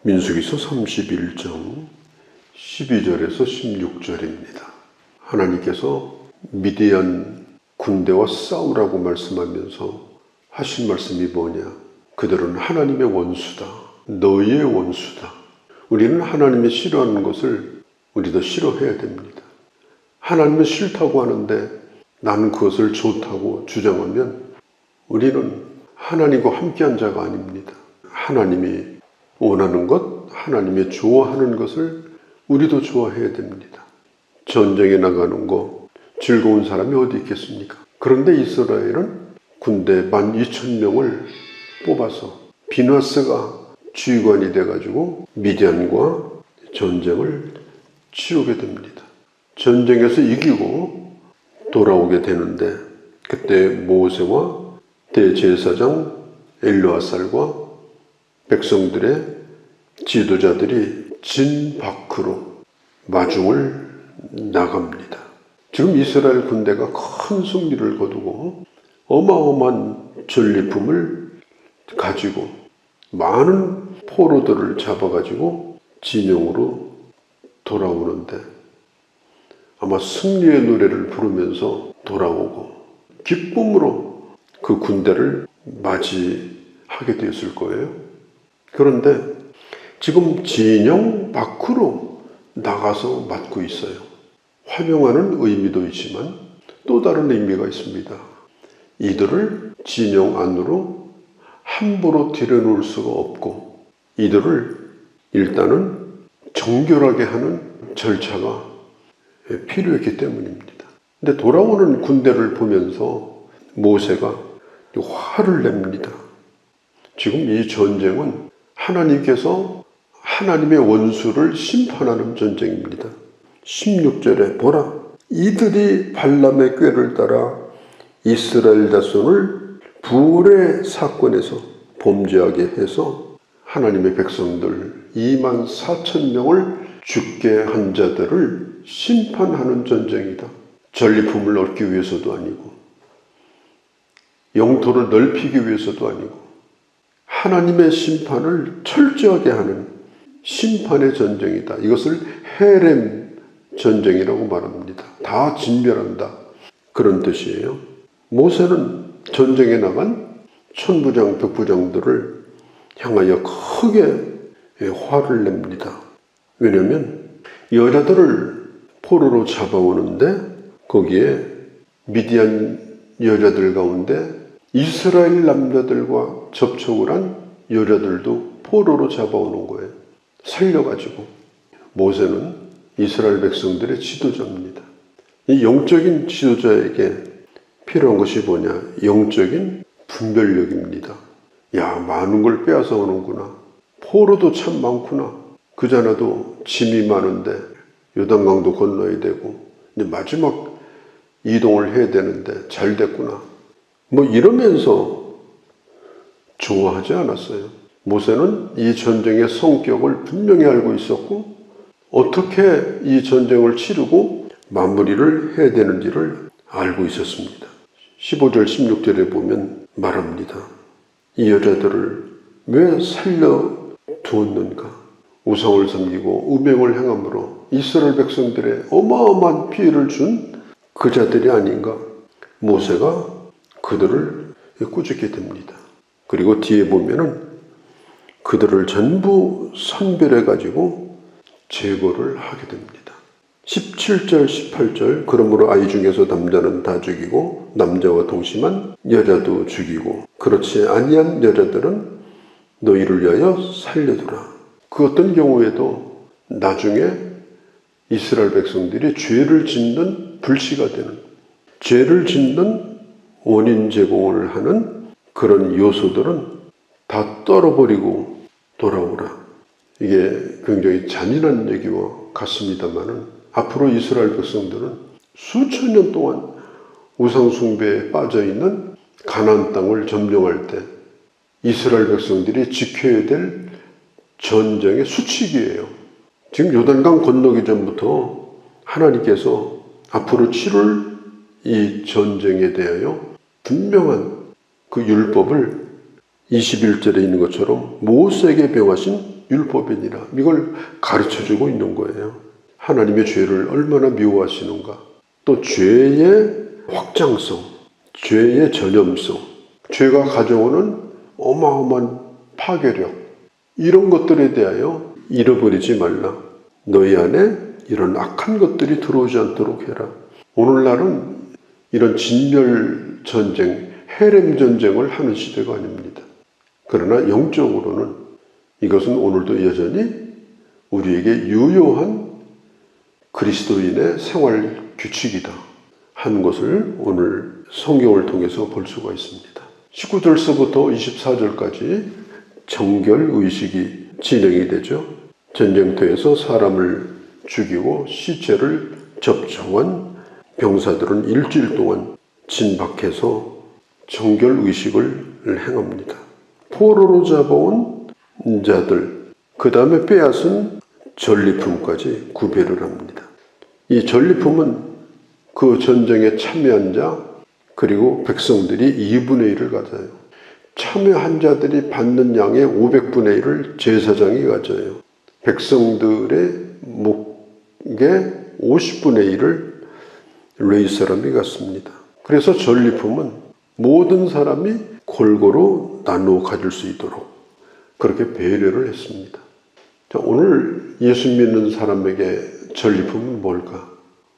민수기서 31장 12절에서 16절입니다. 하나님께서 미디안 군대와 싸우라고 말씀하면서 하신 말씀이 뭐냐? 그들은 하나님의 원수다. 너희의 원수다. 우리는 하나님이 싫어하는 것을 우리도 싫어해야 됩니다. 하나님은 싫다고 하는데 나는 그것을 좋다고 주장하면 우리는 하나님과 함께한 자가 아닙니다. 하나님이 원하는 것, 하나님이 좋아하는 것을 우리도 좋아해야 됩니다. 전쟁에 나가는 거 즐거운 사람이 어디 있겠습니까? 그런데 이스라엘은 군대 12,000명을 뽑아서 비나스가 지휘관이 돼가지고 미디안과 전쟁을 치르게 됩니다. 전쟁에서 이기고 돌아오게 되는데 그때 모세와 대제사장 엘르아살과 백성들의 지도자들이 진 밖으로 마중을 나갑니다. 지금 이스라엘 군대가 큰 승리를 거두고 어마어마한 전리품을 가지고 많은 포로들을 잡아가지고 진영으로 돌아오는데 아마 승리의 노래를 부르면서 돌아오고 기쁨으로 그 군대를 맞이하게 되었을 거예요. 그런데 지금 진영 밖으로 나가서 맞고 있어요. 환영하는 의미도 있지만 또 다른 의미가 있습니다. 이들을 진영 안으로 함부로 들여놓을 수가 없고 이들을 일단은 정결하게 하는 절차가 필요했기 때문입니다. 근데 돌아오는 군대를 보면서 모세가 화를 냅니다. 지금 이 전쟁은 하나님께서 하나님의 원수를 심판하는 전쟁입니다. 16절에 보라, 이들이 발람의 꾀를 따라 이스라엘 자손을 부올의 사건에서 범죄하게 해서 하나님의 백성들 24,000명을 죽게 한 자들을 심판하는 전쟁이다. 전리품을 얻기 위해서도 아니고 영토를 넓히기 위해서도 아니고 하나님의 심판을 철저하게 하는 심판의 전쟁이다. 이것을 헤렘 전쟁이라고 말합니다. 다 진멸한다. 그런 뜻이에요. 모세는 전쟁에 나간 천부장, 백부장들을 향하여 크게 화를 냅니다. 왜냐하면 여자들을 포로로 잡아오는데 거기에 미디안 여자들 가운데 이스라엘 남자들과 접촉을 한 여자들도 포로로 잡아오는 거예요. 살려가지고. 모세는 이스라엘 백성들의 지도자입니다. 이 영적인 지도자에게 필요한 것이 뭐냐? 영적인 분별력입니다. 야, 많은 걸 빼앗아 오는구나. 포로도 참 많구나. 그자나도 짐이 많은데 요단강도 건너야 되고 이제 마지막 이동을 해야 되는데 잘 됐구나. 뭐 이러면서 좋아하지 않았어요. 모세는 이 전쟁의 성격을 분명히 알고 있었고 어떻게 이 전쟁을 치르고 마무리를 해야 되는지를 알고 있었습니다. 15절 16절에 보면 말합니다. 이 여자들을 왜 살려두었는가? 우상을 섬기고 우명을 행함으로 이스라엘 백성들의 어마어마한 피해를 준 그자들이 아닌가? 모세가 그들을 꾸짖게 됩니다. 그리고 뒤에 보면은 그들을 전부 선별해가지고 제거를 하게 됩니다. 17절, 18절 그러므로 아이 중에서 남자는 다 죽이고 남자와 동심한 여자도 죽이고 그렇지 아니한 여자들은 너희를 위하여 살려두라. 그 어떤 경우에도 나중에 이스라엘 백성들이 죄를 짓는 불씨가 되는 죄를 짓는 원인 제공을 하는 그런 요소들은 다 떨어버리고 돌아오라. 이게 굉장히 잔인한 얘기와 같습니다만은 앞으로 이스라엘 백성들은 수천 년 동안 우상 숭배에 빠져있는 가나안 땅을 점령할 때 이스라엘 백성들이 지켜야 될 전쟁의 수칙이에요. 지금 요단강 건너기 전부터 하나님께서 앞으로 치룰 이 전쟁에 대하여 분명한 그 율법을 21절에 있는 것처럼 모세에게 명하신 율법이니라. 이걸 가르쳐주고 있는 거예요. 하나님의 죄를 얼마나 미워하시는가. 또 죄의 확장성, 죄의 전염성, 죄가 가져오는 어마어마한 파괴력, 이런 것들에 대하여 잃어버리지 말라. 너희 안에 이런 악한 것들이 들어오지 않도록 해라. 오늘날은 이런 진멸 전쟁, 헤렘 전쟁을 하는 시대가 아닙니다. 그러나 영적으로는 이것은 오늘도 여전히 우리에게 유효한 그리스도인의 생활 규칙이다 하는 것을 오늘 성경을 통해서 볼 수가 있습니다. 19절서부터 24절까지 정결의식이 진행이 되죠. 전쟁터에서 사람을 죽이고 시체를 접촉한 병사들은 일주일 동안 진박해서 정결의식을 행합니다. 포로로 잡아온 자들, 그 다음에 빼앗은 전리품까지 구별을 합니다. 이 전리품은 그 전쟁에 참여한 자 그리고 백성들이 2분의 1을 가져요. 참여한 자들이 받는 양의 500분의 1을 제사장이 가져요. 백성들의 목의 50분의 1을 레위 사람이 갖습니다. 그래서 전리품은 모든 사람이 골고루 나누어 가질 수 있도록 그렇게 배려를 했습니다. 자, 오늘 예수 믿는 사람에게 전리품은 뭘까?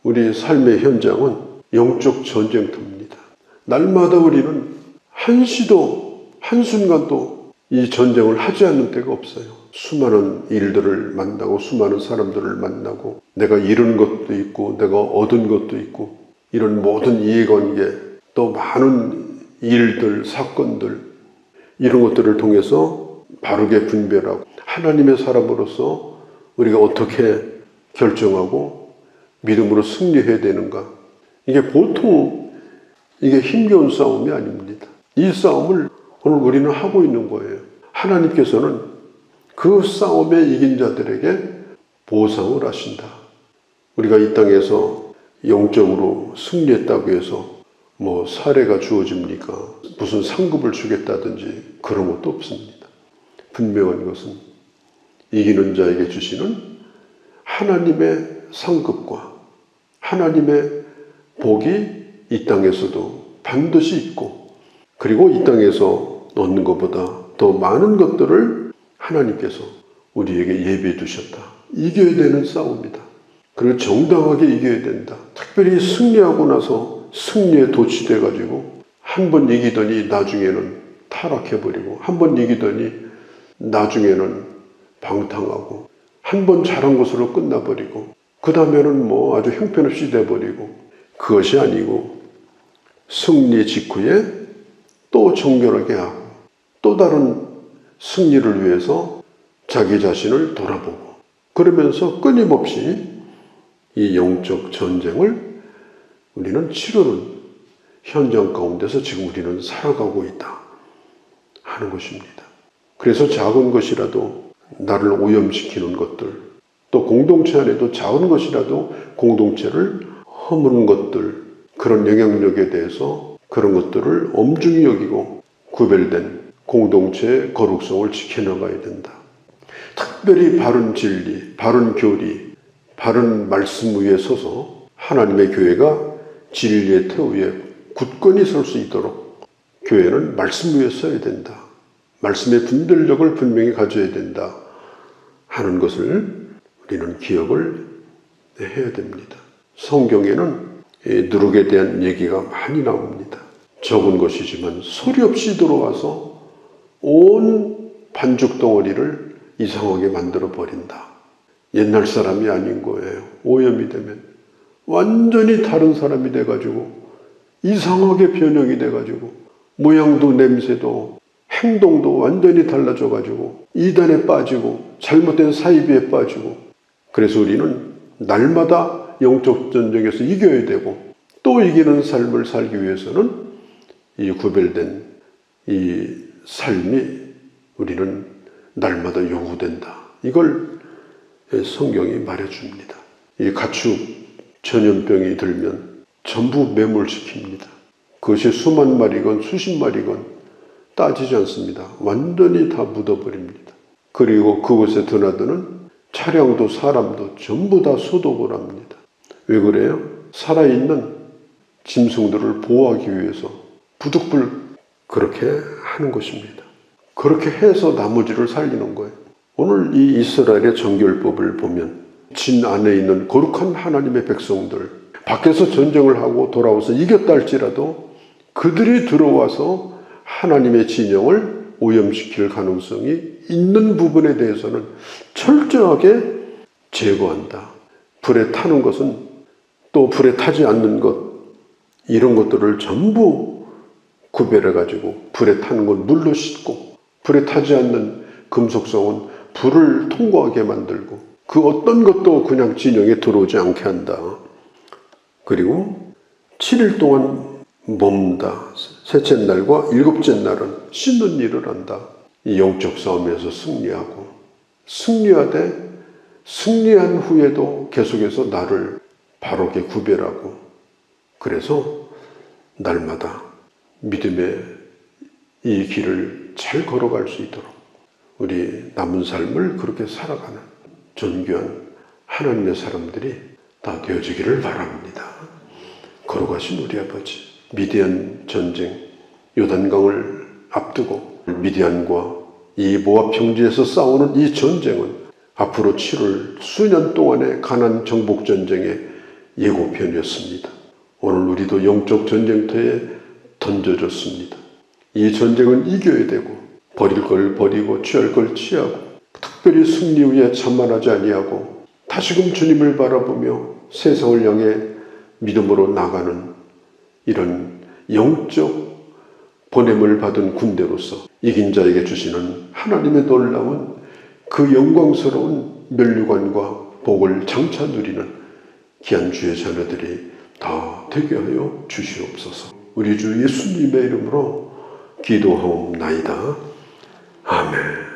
우리 삶의 현장은 영적 전쟁터입니다. 날마다 우리는 한시도 한순간도 이 전쟁을 하지 않는 때가 없어요. 수많은 일들을 만나고 수많은 사람들을 만나고 내가 잃은 것도 있고 내가 얻은 것도 있고 이런 모든 이해관계 또 많은 일들, 사건들 이런 것들을 통해서 바르게 분별하고 하나님의 사람으로서 우리가 어떻게 결정하고 믿음으로 승리해야 되는가. 이게 보통 이게 힘겨운 싸움이 아닙니다. 이 싸움을 오늘 우리는 하고 있는 거예요. 하나님께서는 그 싸움에 이긴 자들에게 보상을 하신다. 우리가 이 땅에서 영적으로 승리했다고 해서 뭐 사례가 주어집니까? 무슨 상급을 주겠다든지 그런 것도 없습니다. 분명한 것은 이기는 자에게 주시는 하나님의 상급과 하나님의 복이 이 땅에서도 반드시 있고 그리고 이 땅에서 얻는 것보다 더 많은 것들을 하나님께서 우리에게 예비해 두셨다. 이겨야 되는 싸움이다. 그리고 정당하게 이겨야 된다. 특별히 승리하고 나서 승리에 도취돼 가지고 한 번 이기더니 나중에는 타락해버리고 한 번 이기더니 나중에는 방탕하고 한 번 잘한 것으로 끝나버리고 그 다음에는 뭐 아주 형편없이 돼버리고 그것이 아니고 승리 직후에 또 정결하게 하고 또 다른 승리를 위해서 자기 자신을 돌아보고 그러면서 끊임없이 이 영적 전쟁을 우리는 치르는 현장 가운데서 지금 우리는 살아가고 있다 하는 것입니다. 그래서 작은 것이라도 나를 오염시키는 것들 또 공동체 안에도 작은 것이라도 공동체를 허무는 것들 그런 영향력에 대해서 그런 것들을 엄중히 여기고 구별된 공동체의 거룩성을 지켜나가야 된다. 특별히 바른 진리, 바른 교리, 바른 말씀 위에 서서 하나님의 교회가 진리의 터 위에 굳건히 설 수 있도록 교회는 말씀 위에 서야 된다. 말씀의 분별력을 분명히 가져야 된다 하는 것을 우리는 기억을 해야 됩니다. 성경에는 누룩에 대한 얘기가 많이 나옵니다. 적은 것이지만 소리 없이 들어와서 온 반죽 덩어리를 이상하게 만들어 버린다. 옛날 사람이 아닌 거예요. 오염이 되면 완전히 다른 사람이 돼가지고 이상하게 변형이 돼가지고 모양도 냄새도 행동도 완전히 달라져가지고 이단에 빠지고 잘못된 사이비에 빠지고 그래서 우리는 날마다 영적 전쟁에서 이겨야 되고 또 이기는 삶을 살기 위해서는 이 구별된 이 삶이 우리는 날마다 요구된다. 이걸 성경이 말해줍니다. 이 가축 전염병이 들면 전부 매몰시킵니다. 그것이 수만 마리건 수십 마리건 따지지 않습니다. 완전히 다 묻어버립니다. 그리고 그곳에 드나드는 차량도 사람도 전부 다 소독을 합니다. 왜 그래요? 살아있는 짐승들을 보호하기 위해서 부득불 그렇게 하는 것입니다. 그렇게 해서 나머지를 살리는 거예요. 오늘 이 이스라엘의 정결법을 보면 진 안에 있는 거룩한 하나님의 백성들, 밖에서 전쟁을 하고 돌아와서 이겼다 할지라도 그들이 들어와서 하나님의 진영을 오염시킬 가능성이 있는 부분에 대해서는 철저하게 제거한다. 불에 타는 것은 또 불에 타지 않는 것, 이런 것들을 전부 구별해가지고 불에 타는 건 물로 씻고 불에 타지 않는 금속성은 불을 통과하게 만들고 그 어떤 것도 그냥 진영에 들어오지 않게 한다. 그리고 7일 동안 몸다. 셋째 날과 일곱째 날은 씻는 일을 한다. 이 영적 싸움에서 승리하고 승리하되 승리한 후에도 계속해서 나를 바르게 구별하고 그래서 날마다 믿음의 이 길을 잘 걸어갈 수 있도록 우리 남은 삶을 그렇게 살아가는 존귀한 하나님의 사람들이 다 되어지기를 바랍니다. 거룩하신 우리 아버지, 미디안 전쟁, 요단강을 앞두고 미디안과 이 모압 평지에서 싸우는 이 전쟁은 앞으로 치룰 수년 동안의 가나안 정복 전쟁의 예고편이었습니다. 오늘 우리도 영적 전쟁터에 던져졌습니다. 이 전쟁은 이겨야 되고 버릴 걸 버리고 취할 걸 취하고 특별히 승리 후에 자만하지 아니하고 다시금 주님을 바라보며 세상을 향해 믿음으로 나가는 이런 영적 보냄을 받은 군대로서 이긴 자에게 주시는 하나님의 놀라운 그 영광스러운 면류관과 복을 장차 누리는 귀한 주의 자녀들이 다 되게 하여 주시옵소서. 우리 주 예수님의 이름으로 기도하옵나이다. 아멘.